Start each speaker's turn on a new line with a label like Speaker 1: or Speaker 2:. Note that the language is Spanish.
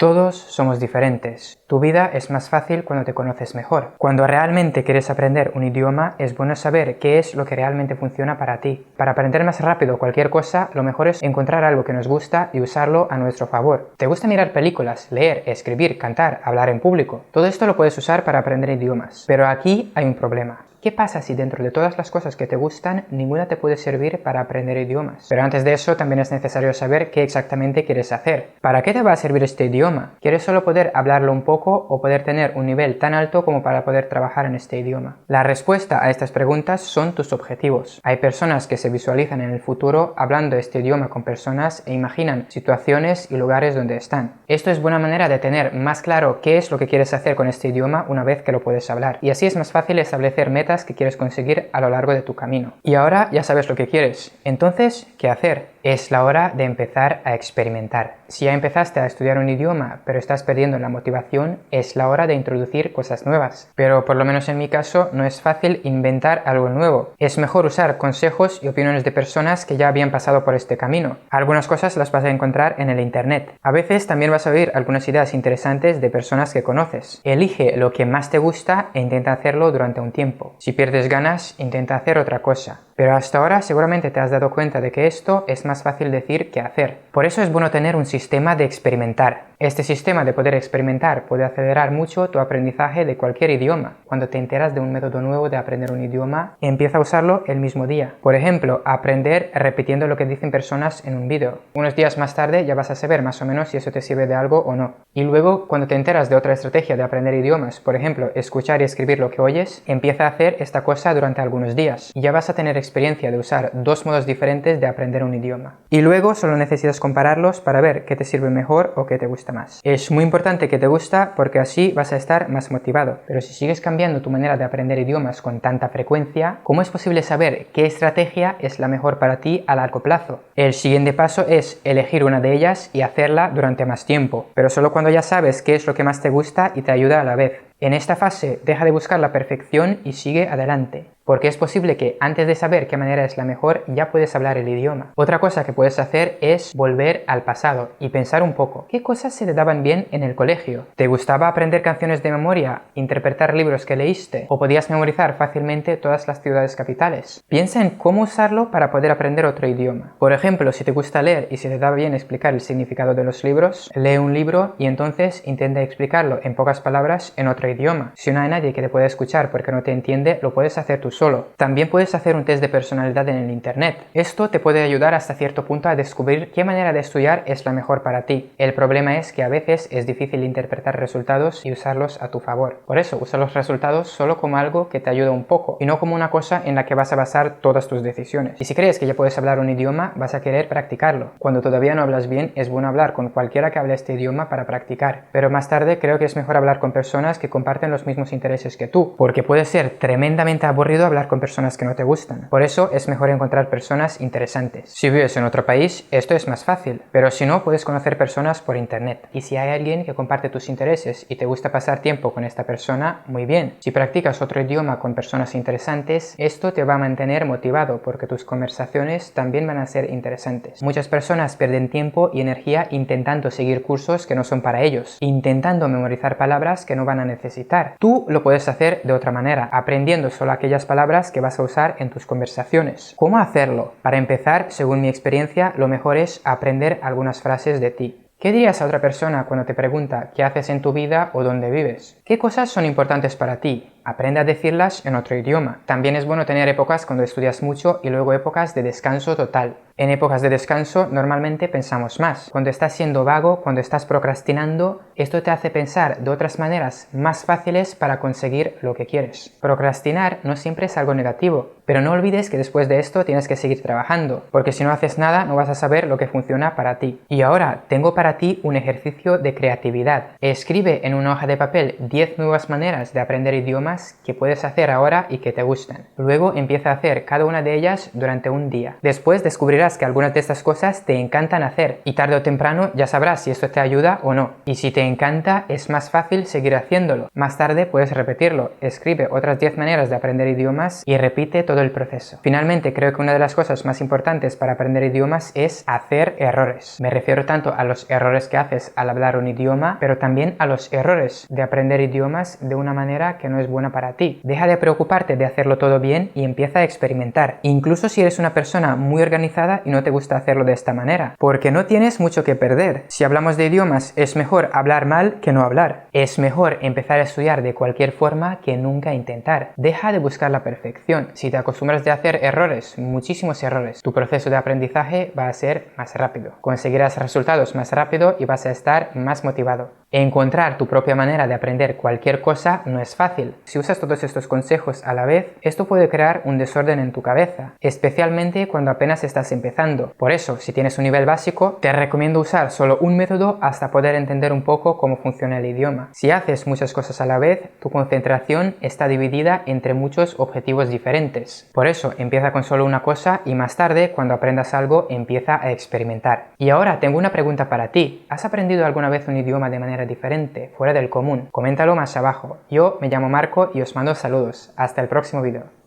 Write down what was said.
Speaker 1: Todos somos diferentes. Tu vida es más fácil cuando te conoces mejor. Cuando realmente quieres aprender un idioma, es bueno saber qué es lo que realmente funciona para ti. Para aprender más rápido cualquier cosa, lo mejor es encontrar algo que nos gusta y usarlo a nuestro favor. ¿Te gusta mirar películas, leer, escribir, cantar, hablar en público? Todo esto lo puedes usar para aprender idiomas. Pero aquí hay un problema. ¿Qué pasa si dentro de todas las cosas que te gustan, ninguna te puede servir para aprender idiomas? Pero antes de eso también es necesario saber qué exactamente quieres hacer. ¿Para qué te va a servir este idioma? ¿Quieres solo poder hablarlo un poco o poder tener un nivel tan alto como para poder trabajar en este idioma? La respuesta a estas preguntas son tus objetivos. Hay personas que se visualizan en el futuro hablando este idioma con personas e imaginan situaciones y lugares donde están. Esto es buena manera de tener más claro qué es lo que quieres hacer con este idioma una vez que lo puedes hablar. Y así es más fácil establecer metas que quieres conseguir a lo largo de tu camino. Y ahora ya sabes lo que quieres. Entonces, ¿qué hacer? Es la hora de empezar a experimentar. Si ya empezaste a estudiar un idioma pero estás perdiendo la motivación, es la hora de introducir cosas nuevas. Pero por lo menos en mi caso no es fácil inventar algo nuevo. Es mejor usar consejos y opiniones de personas que ya habían pasado por este camino. Algunas cosas las vas a encontrar en el internet. A veces también vas a oír algunas ideas interesantes de personas que conoces. Elige lo que más te gusta e intenta hacerlo durante un tiempo. Si pierdes ganas, intenta hacer otra cosa. Pero hasta ahora seguramente te has dado cuenta de que esto es más fácil decir que hacer. Por eso es bueno tener un sistema de experimentar. Este sistema de poder experimentar puede acelerar mucho tu aprendizaje de cualquier idioma. Cuando te enteras de un método nuevo de aprender un idioma, empieza a usarlo el mismo día. Por ejemplo, aprender repitiendo lo que dicen personas en un vídeo. Unos días más tarde ya vas a saber más o menos si eso te sirve de algo o no. Y luego, cuando te enteras de otra estrategia de aprender idiomas, por ejemplo, escuchar y escribir lo que oyes, empieza a hacer esta cosa durante algunos días. Y ya vas a tener experiencia de usar dos modos diferentes de aprender un idioma. Y luego solo necesitas compararlos para ver qué te sirve mejor o qué te gusta más. Es muy importante que te gusta porque así vas a estar más motivado. Pero si sigues cambiando tu manera de aprender idiomas con tanta frecuencia, ¿cómo es posible saber qué estrategia es la mejor para ti a largo plazo? El siguiente paso es elegir una de ellas y hacerla durante más tiempo, pero solo cuando ya sabes qué es lo que más te gusta y te ayuda a la vez. En esta fase, deja de buscar la perfección y sigue adelante, porque es posible que antes de saber qué manera es la mejor ya puedes hablar el idioma. Otra cosa que puedes hacer es volver al pasado y pensar un poco, ¿qué cosas se te daban bien en el colegio? ¿Te gustaba aprender canciones de memoria, interpretar libros que leíste o podías memorizar fácilmente todas las ciudades capitales? Piensa en cómo usarlo para poder aprender otro idioma. Por ejemplo, si te gusta leer y se te da bien explicar el significado de los libros, lee un libro y entonces intenta explicarlo en pocas palabras en otro idioma. Si no hay nadie que te pueda escuchar porque no te entiende, lo puedes hacer tú solo. También puedes hacer un test de personalidad en el internet. Esto te puede ayudar hasta cierto punto a descubrir qué manera de estudiar es la mejor para ti. El problema es que a veces es difícil interpretar resultados y usarlos a tu favor. Por eso, usa los resultados solo como algo que te ayuda un poco y no como una cosa en la que vas a basar todas tus decisiones. Y si crees que ya puedes hablar un idioma, vas a querer practicarlo. Cuando todavía no hablas bien, es bueno hablar con cualquiera que hable este idioma para practicar. Pero más tarde creo que es mejor hablar con personas que comparten los mismos intereses que tú, porque puede ser tremendamente aburrido hablar con personas que no te gustan. Por eso es mejor encontrar personas interesantes. Si vives en otro país, esto es más fácil, pero si no, puedes conocer personas por internet. Y si hay alguien que comparte tus intereses y te gusta pasar tiempo con esta persona, muy bien. Si practicas otro idioma con personas interesantes, esto te va a mantener motivado porque tus conversaciones también van a ser interesantes. Muchas personas pierden tiempo y energía intentando seguir cursos que no son para ellos, intentando memorizar palabras que no van a necesitar. Tú lo puedes hacer de otra manera, aprendiendo solo aquellas palabras que vas a usar en tus conversaciones. ¿Cómo hacerlo? Para empezar, según mi experiencia, lo mejor es aprender algunas frases de ti. ¿Qué dirías a otra persona cuando te pregunta qué haces en tu vida o dónde vives? ¿Qué cosas son importantes para ti? Aprende a decirlas en otro idioma. También es bueno tener épocas cuando estudias mucho y luego épocas de descanso total. En épocas de descanso normalmente pensamos más. Cuando estás siendo vago, cuando estás procrastinando, esto te hace pensar de otras maneras más fáciles para conseguir lo que quieres. Procrastinar no siempre es algo negativo, pero no olvides que después de esto tienes que seguir trabajando, porque si no haces nada no vas a saber lo que funciona para ti. Y ahora tengo para ti un ejercicio de creatividad. Escribe en una hoja de papel 10 nuevas maneras de aprender idiomas idiomas que puedes hacer ahora y que te gustan. Luego empieza a hacer cada una de ellas durante un día. Después descubrirás que algunas de estas cosas te encantan hacer y tarde o temprano ya sabrás si esto te ayuda o no. Y si te encanta, es más fácil seguir haciéndolo. Más tarde puedes repetirlo. Escribe otras 10 maneras de aprender idiomas y repite todo el proceso. Finalmente, creo que una de las cosas más importantes para aprender idiomas es hacer errores. Me refiero tanto a los errores que haces al hablar un idioma, pero también a los errores de aprender idiomas de una manera que no es buena para ti. Deja de preocuparte de hacerlo todo bien y empieza a experimentar. Incluso si eres una persona muy organizada y no te gusta hacerlo de esta manera, porque no tienes mucho que perder. Si hablamos de idiomas, es mejor hablar mal que no hablar. Es mejor empezar a estudiar de cualquier forma que nunca intentar. Deja de buscar la perfección. Si te acostumbras de hacer errores, muchísimos errores, tu proceso de aprendizaje va a ser más rápido. Conseguirás resultados más rápido y vas a estar más motivado. Encontrar tu propia manera de aprender cualquier cosa no es fácil. Si usas todos estos consejos a la vez, esto puede crear un desorden en tu cabeza, especialmente cuando apenas estás empezando. Por eso, si tienes un nivel básico, te recomiendo usar solo un método hasta poder entender un poco cómo funciona el idioma. Si haces muchas cosas a la vez, tu concentración está dividida entre muchos objetivos diferentes. Por eso, empieza con solo una cosa y más tarde, cuando aprendas algo, empieza a experimentar. Y ahora tengo una pregunta para ti. ¿Has aprendido alguna vez un idioma de manera diferente, fuera del común? Coméntalo más abajo. Yo me llamo Marco y os mando saludos. Hasta el próximo vídeo.